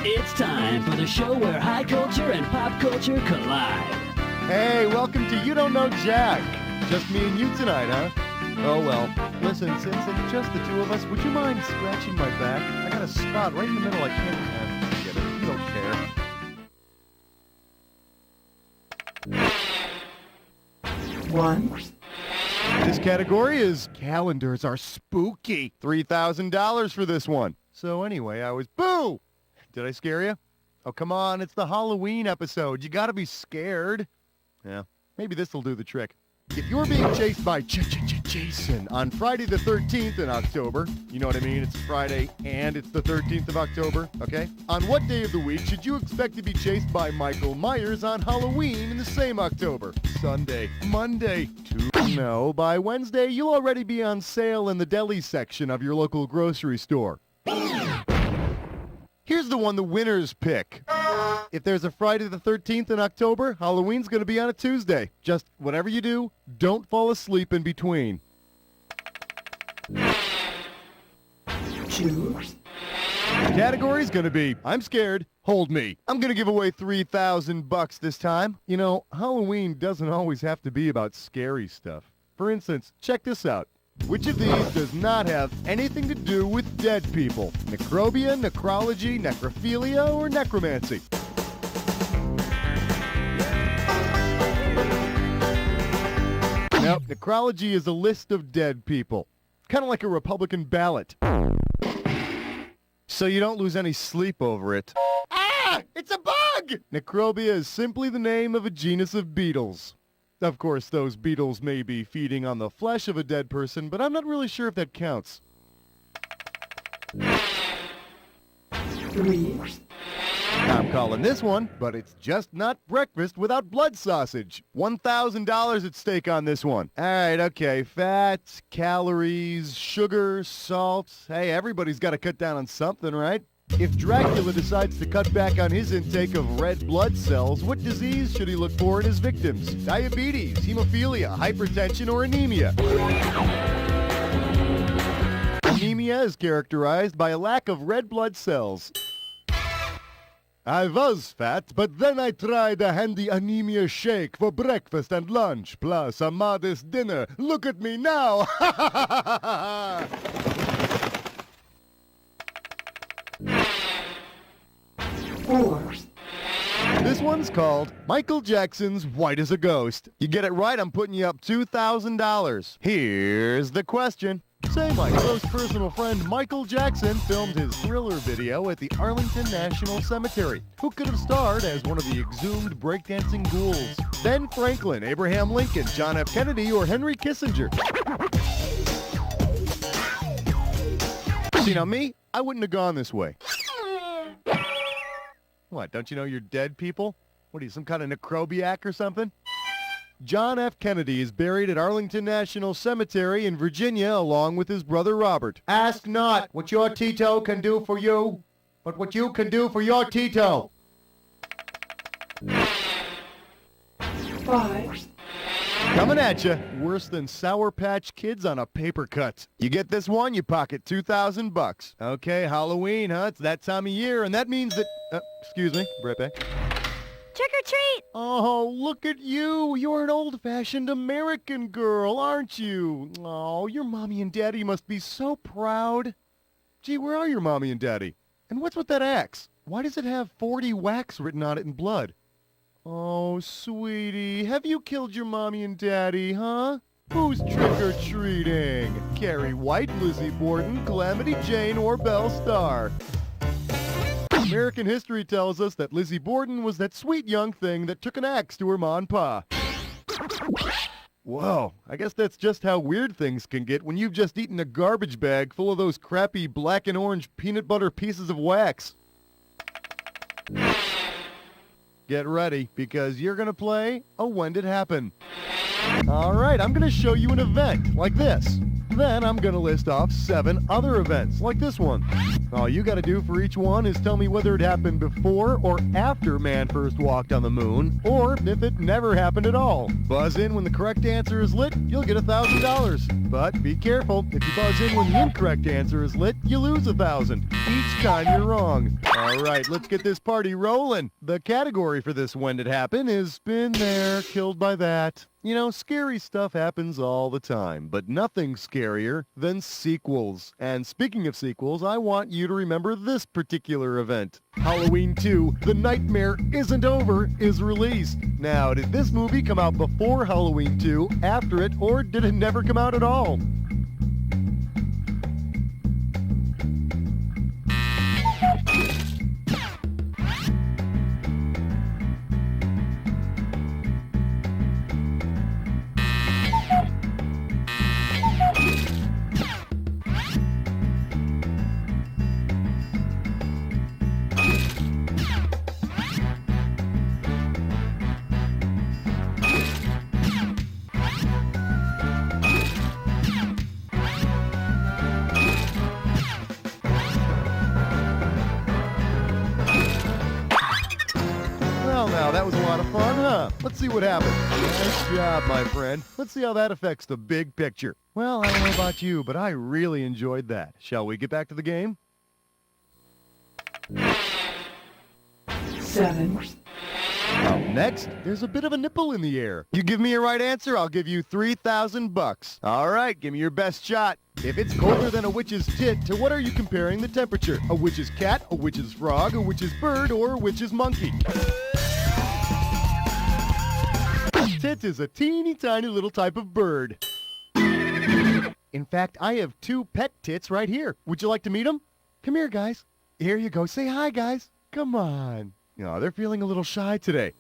It's time for the show where high culture and pop culture collide. Hey, welcome to You Don't Know Jack. Just me and you tonight, huh? Oh, well. Listen, since it's just the two of us, would you mind scratching my back? I got a spot right in the middle. I can't get it. You don't care. One. This category is calendars are spooky. $3,000 for this one. So anyway, I was... Boo! Did I scare you? Oh, come on. It's the Halloween episode. You gotta be scared. Yeah, maybe this'll do the trick. If you're being chased by Jason on Friday the 13th in October, you know what I mean? It's Friday and it's the 13th of October, okay? On what day of the week should you expect to be chased by Michael Myers on Halloween in the same October? Sunday, Monday, No, by Wednesday, you'll already be on sale in the deli section of your local grocery store. Here's the one the winners pick. If there's a Friday the 13th in October, Halloween's going to be on a Tuesday. Just whatever you do, don't fall asleep in between. 2. The category's going to be, I'm scared, hold me. I'm going to give away $3,000 this time. You know, Halloween doesn't always have to be about scary stuff. For instance, check this out. Which of these does not have anything to do with dead people? Necrobia, necrology, necrophilia, or necromancy? Nope, necrology is a list of dead people. Kind of like a Republican ballot. So you don't lose any sleep over it. Ah! It's a bug! Necrobia is simply the name of a genus of beetles. Of course, those beetles may be feeding on the flesh of a dead person, but I'm not really sure if that counts. 3. I'm calling this one, but it's just not breakfast without blood sausage. $1,000 at stake on this one. All right, okay. Fat, calories, sugar, salt. Hey, everybody's got to cut down on something, right? If Dracula decides to cut back on his intake of red blood cells, what disease should he look for in his victims? Diabetes, hemophilia, hypertension, or anemia? Anemia is characterized by a lack of red blood cells. I was fat, but then I tried a handy anemia shake for breakfast and lunch, plus a modest dinner. Look at me now! 4. This one's called Michael Jackson's White as a Ghost. You get it right, I'm putting you up $2,000. Here's the question. Say my close personal friend Michael Jackson filmed his Thriller video at the Arlington National Cemetery. Who could have starred as one of the exhumed breakdancing ghouls? Ben Franklin, Abraham Lincoln, John F. Kennedy, or Henry Kissinger? See, now me, I wouldn't have gone this way. What, don't you know you're dead people? What are you, some kind of necrobiac or something? John F. Kennedy is buried at Arlington National Cemetery in Virginia along with his brother Robert. Ask not what your Tito can do for you, but what you can do for your Tito. 5. Coming at you, worse than Sour Patch Kids on a paper cut. You get this one, you pocket $2,000. Okay, Halloween, huh? It's that time of year, and that means that... excuse me, right back. Trick or treat! Oh, look at you. You're an old-fashioned American girl, aren't you? Oh, your mommy and daddy must be so proud. Gee, where are your mommy and daddy? And what's with that axe? Why does it have 40 whacks written on it in blood? Oh, sweetie, have you killed your mommy and daddy, huh? Who's trick-or-treating? Carrie White, Lizzie Borden, Calamity Jane, or Belle Starr? American history tells us that Lizzie Borden was that sweet young thing that took an axe to her ma and pa. Whoa, I guess that's just how weird things can get when you've just eaten a garbage bag full of those crappy black and orange peanut butter pieces of wax. Get ready, because you're going to play a When Did Happen. All right, I'm going to show you an event like this. Then I'm going to list off 7 other events, like this one. All you got to do for each one is tell me whether it happened before or after man first walked on the moon, or if it never happened at all. Buzz in when the correct answer is lit, you'll get $1,000. But be careful, if you buzz in when the incorrect answer is lit, you lose $1,000. Each time you're wrong. All right, let's get this party rolling. The category for this when did happen is been there, killed by that. You know, scary stuff happens all the time, but nothing scarier than sequels. And speaking of sequels, I want you to remember this particular event. Halloween 2, The Nightmare Isn't Over, is released. Now, did this movie come out before Halloween 2, after it, or did it never come out at all? Now, that was a lot of fun, huh? Let's see what happens. Nice job, my friend. Let's see how that affects the big picture. Well, I don't know about you, but I really enjoyed that. Shall we get back to the game? 7. Up next, there's a bit of a nipple in the air. You give me a right answer, I'll give you $3,000. All right, give me your best shot. If it's colder than a witch's tit, to what are you comparing the temperature? A witch's cat, a witch's frog, a witch's bird, or a witch's monkey? Tit is a teeny tiny little type of bird. In fact, I have 2 pet tits right here. Would you like to meet them? Come here, guys. Here you go. Say hi, guys. Come on. You know, they're feeling a little shy today.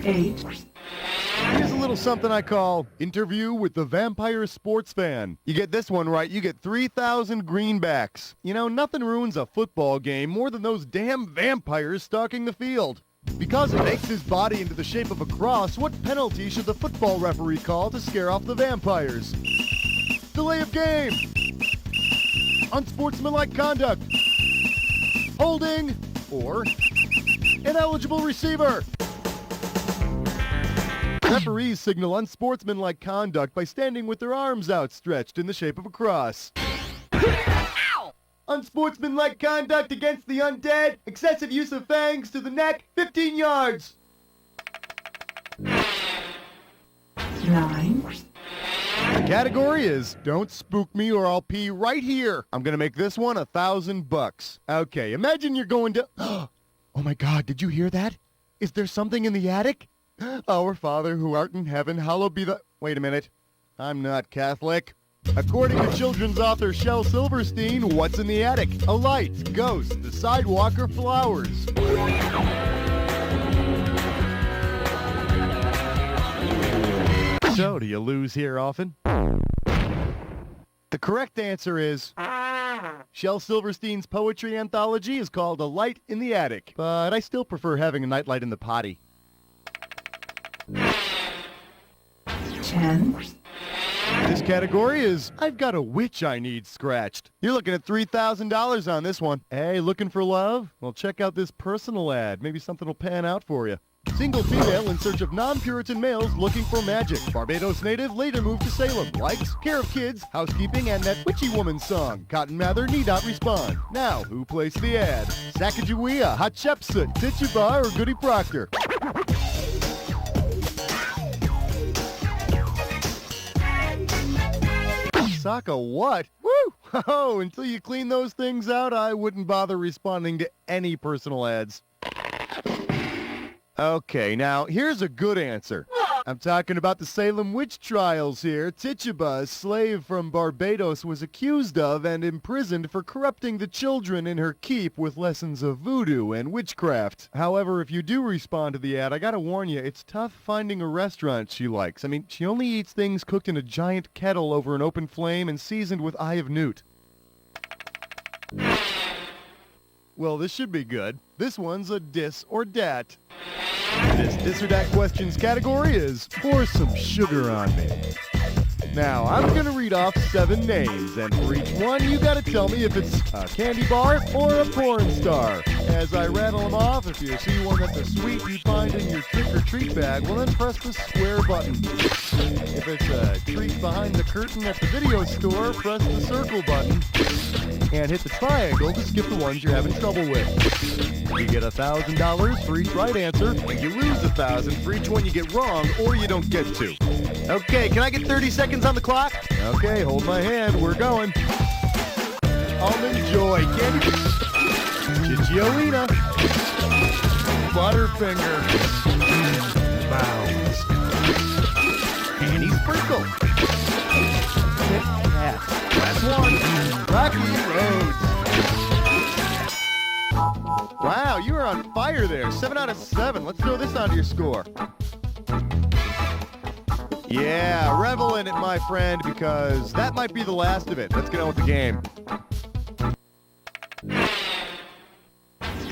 8. Here's a little something I call Interview with the Vampire Sports Fan. You get this one right, you get 3,000 greenbacks. You know, nothing ruins a football game more than those damn vampires stalking the field. Because it makes his body into the shape of a cross, what penalty should the football referee call to scare off the vampires? Delay of game. Unsportsmanlike conduct. Holding. Or ineligible receiver. Referees signal unsportsmanlike conduct by standing with their arms outstretched in the shape of a cross. Unsportsmanlike conduct against the undead. Excessive use of fangs to the neck. 15 yards. 9. The category is Don't Spook Me or I'll Pee Right Here. I'm going to make this one $1,000. Okay, imagine you're going to... Oh my God, did you hear that? Is there something in the attic? Our Father who art in heaven, hallowed be the... Wait a minute. I'm not Catholic. According to children's author Shel Silverstein, what's in the attic? A light, ghost, the sidewalk, or flowers? So, do you lose here often? The correct answer is... Shel Silverstein's poetry anthology is called A Light in the Attic, but I still prefer having a nightlight in the potty. 10. This category is I've got a witch I need scratched. You're looking at $3,000 on this one. Hey, looking for love? Well, check out this personal ad. Maybe something will pan out for you. Single female in search of non-Puritan males looking for magic. Barbados native later moved to Salem. Likes, care of kids, housekeeping, and that witchy woman song. Cotton Mather need not respond. Now, who placed the ad? Sacagawea, Hatshepsut, Tituba, or Goody Proctor? Saka what? Woo! Oh, until you clean those things out, I wouldn't bother responding to any personal ads. Okay, now, here's a good answer. I'm talking about the Salem witch trials here. Tituba, a slave from Barbados, was accused of and imprisoned for corrupting the children in her keep with lessons of voodoo and witchcraft. However, if you do respond to the ad, I gotta warn you, it's tough finding a restaurant she likes. I mean, she only eats things cooked in a giant kettle over an open flame and seasoned with eye of newt. Well, this should be good. This one's a dis or dat. This This or That Questions category is Pour Some Sugar on Me. Now, I'm going to read off 7 names, and for each one, you got to tell me if it's a candy bar or a porn star. As I rattle them off, if you see one that's a sweet you find in your trick-or-treat bag, well then press the square button. If it's a treat behind the curtain at the video store, press the circle button. And hit the triangle to skip the ones you're having trouble with. You get $1,000 for each right answer, and you lose $1,000 for each one you get wrong or you don't get to. Okay, can I get 30 seconds on the clock? Okay, hold my hand, we're going. Almond Joy, Candy Chicholina, Butterfinger, Bounds, Annie Sprinkle, Kit Kat, last one, Rocky Roads. Wow, you are on fire there. 7 out of 7. Let's throw this onto your score. Yeah, revel in it, my friend, because that might be the last of it. Let's get on with the game.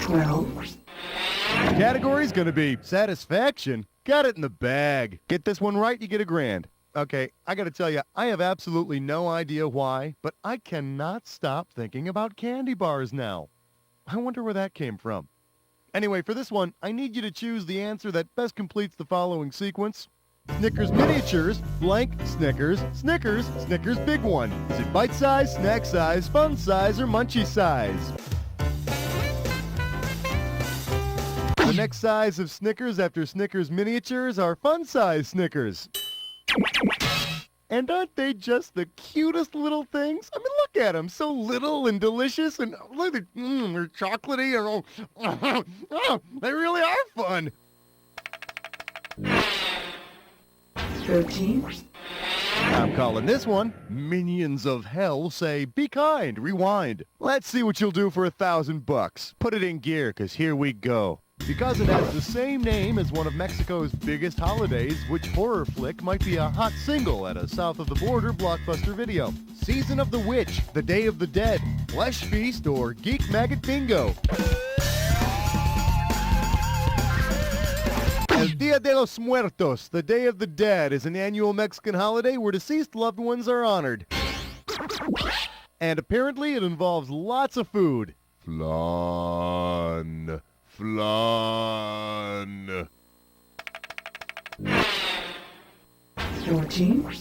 12. The category's gonna be satisfaction. Got it in the bag. Get this one right, you get $1,000. Okay, I gotta tell you, I have absolutely no idea why, but I cannot stop thinking about candy bars now. I wonder where that came from. Anyway, for this one, I need you to choose the answer that best completes the following sequence. Snickers miniatures, blank, Snickers, Snickers, Snickers big one. Is it bite size, snack size, fun size, or munchie size? The next size of Snickers after Snickers miniatures are fun size Snickers. And aren't they just the cutest little things? I mean, look at them, so little and delicious, and look at they're chocolatey, and they really are fun. 13. I'm calling this one Minions of Hell Say Be Kind, Rewind. Let's see what you'll do for $1,000. Put it in gear, 'cause here we go. Because it has the same name as one of Mexico's biggest holidays, which horror flick might be a hot single at a south-of-the-border blockbuster video? Season of the Witch, The Day of the Dead, Flesh Feast, or Geek Maggot Bingo? El Dia de los Muertos, the Day of the Dead, is an annual Mexican holiday where deceased loved ones are honored. And apparently it involves lots of food. Flan. 14.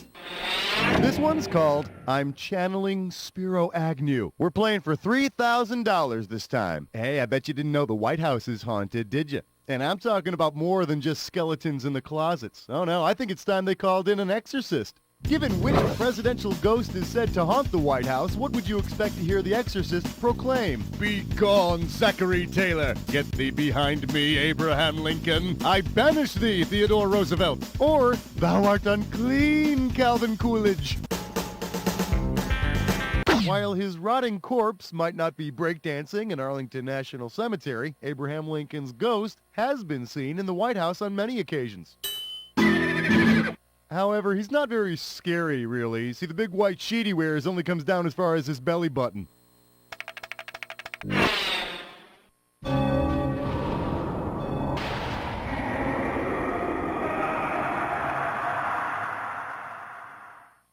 This one's called I'm Channeling Spiro Agnew. We're playing for $3,000 this time. Hey, I bet you didn't know the White House is haunted, did you? And I'm talking about more than just skeletons in the closets. Oh no, I think it's time they called in an exorcist. Given which presidential ghost is said to haunt the White House, what would you expect to hear the exorcist proclaim? Be gone, Zachary Taylor. Get thee behind me, Abraham Lincoln. I banish thee, Theodore Roosevelt. Or, thou art unclean, Calvin Coolidge. While his rotting corpse might not be breakdancing in Arlington National Cemetery, Abraham Lincoln's ghost has been seen in the White House on many occasions. However, he's not very scary, really. See, the big white sheet he wears only comes down as far as his belly button.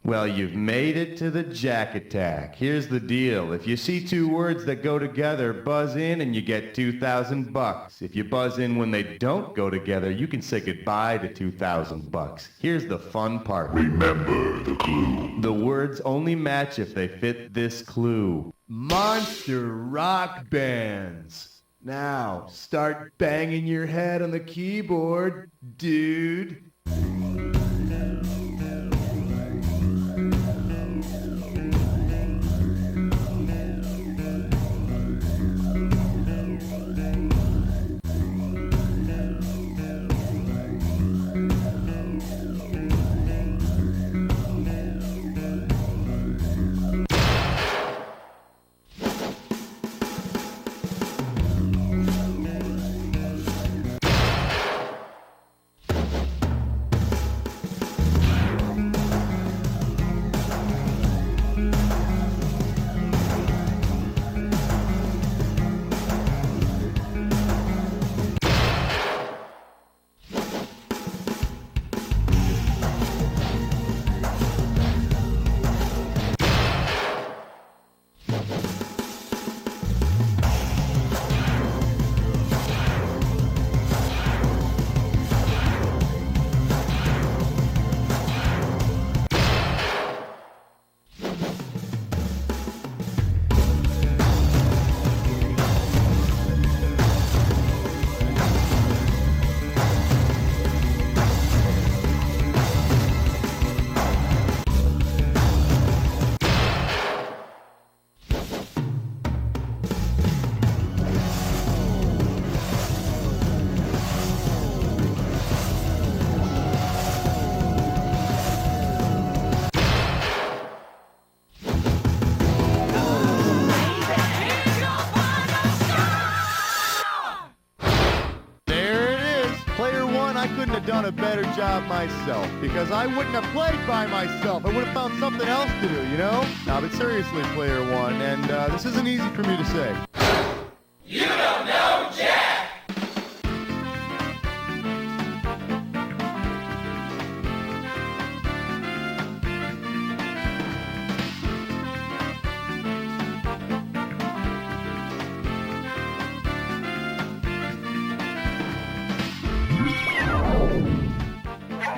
Well, you've made it to the Jack Attack. Here's the deal. If you see 2 words that go together, buzz in and you get $2,000. If you buzz in when they don't go together, you can say goodbye to $2,000. Here's the fun part. Remember the clue. The words only match if they fit this clue. Monster rock bands. Now, start banging your head on the keyboard, dude. done a better job myself, because I wouldn't have played by myself. I would have found something else to do, you know? Now, but seriously, player one, and this isn't easy for me to say. You don't know Jack!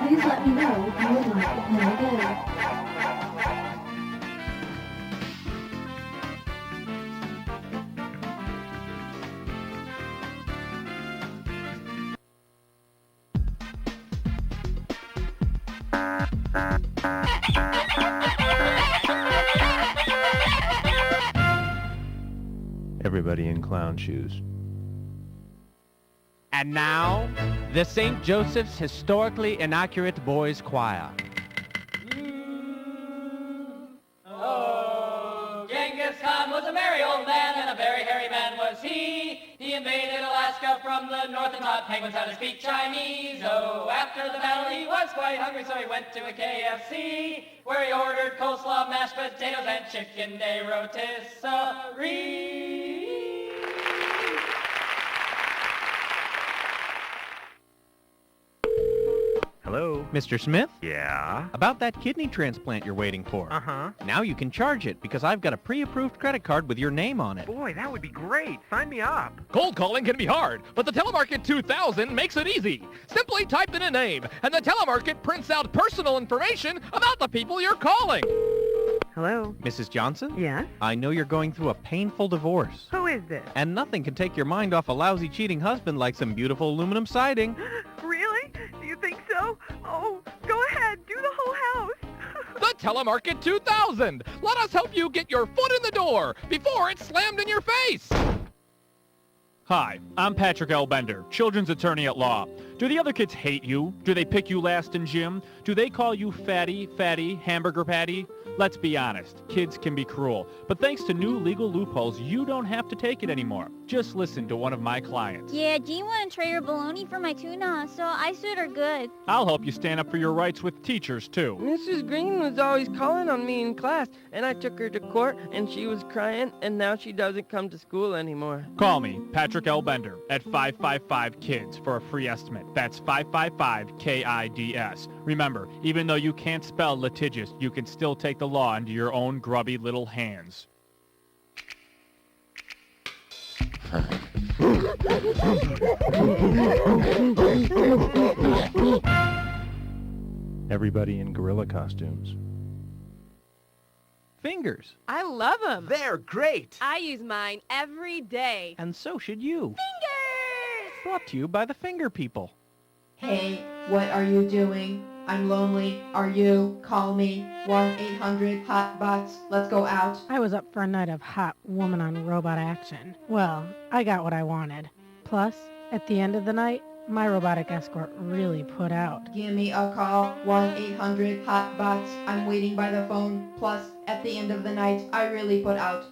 Please let me know if you would like to play again. Everybody in clown shoes. And now, the St. Joseph's Historically Inaccurate Boys Choir. Oh, Genghis Khan was a merry old man, and a very hairy man was he. He invaded Alaska from the north and taught penguins how to speak Chinese. Oh, after the battle he was quite hungry, so he went to a KFC, where he ordered coleslaw, mashed potatoes, and chicken de rotisserie. Hello? Mr. Smith? Yeah? About that kidney transplant you're waiting for. Uh-huh. Now you can charge it because I've got a pre-approved credit card with your name on it. Boy, that would be great. Sign me up. Cold calling can be hard, but the Telemarket 2000 makes it easy. Simply type in a name, and the Telemarket prints out personal information about the people you're calling. Hello? Mrs. Johnson? Yeah? I know you're going through a painful divorce. Who is this? And nothing can take your mind off a lousy cheating husband like some beautiful aluminum siding. Really? Do you think so? Oh, go ahead. Do the whole house. The Telemarket 2000. Let us help you get your foot in the door before it's slammed in your face. Hi, I'm Patrick L. Bender, children's attorney at law. Do the other kids hate you? Do they pick you last in gym? Do they call you fatty, hamburger patty? Let's be honest, kids can be cruel. But thanks to new legal loopholes, you don't have to take it anymore. Just listen to one of my clients. Yeah, Jean wouldn't trade her bologna for my tuna, so I sued her good. I'll help you stand up for your rights with teachers, too. Mrs. Green was always calling on me in class, and I took her to court, and she was crying, and now she doesn't come to school anymore. Call me, Patrick L. Bender, at 555-KIDS for a free estimate. That's 555-KIDS. Remember, even though you can't spell litigious, you can still take the law into your own grubby little hands. Everybody in gorilla costumes. Fingers. I love them. They're great. I use mine every day. And so should you. Fingers! Brought to you by the Finger People. Hey, what are you doing? I'm lonely. Are you? Call me. 1-800-HOT-BOTS. Let's go out. I was up for a night of hot woman on robot action. Well, I got what I wanted. Plus, at the end of the night, my robotic escort really put out. Give me a call. 1-800-HOT-BOTS. I'm waiting by the phone. Plus, at the end of the night, I really put out.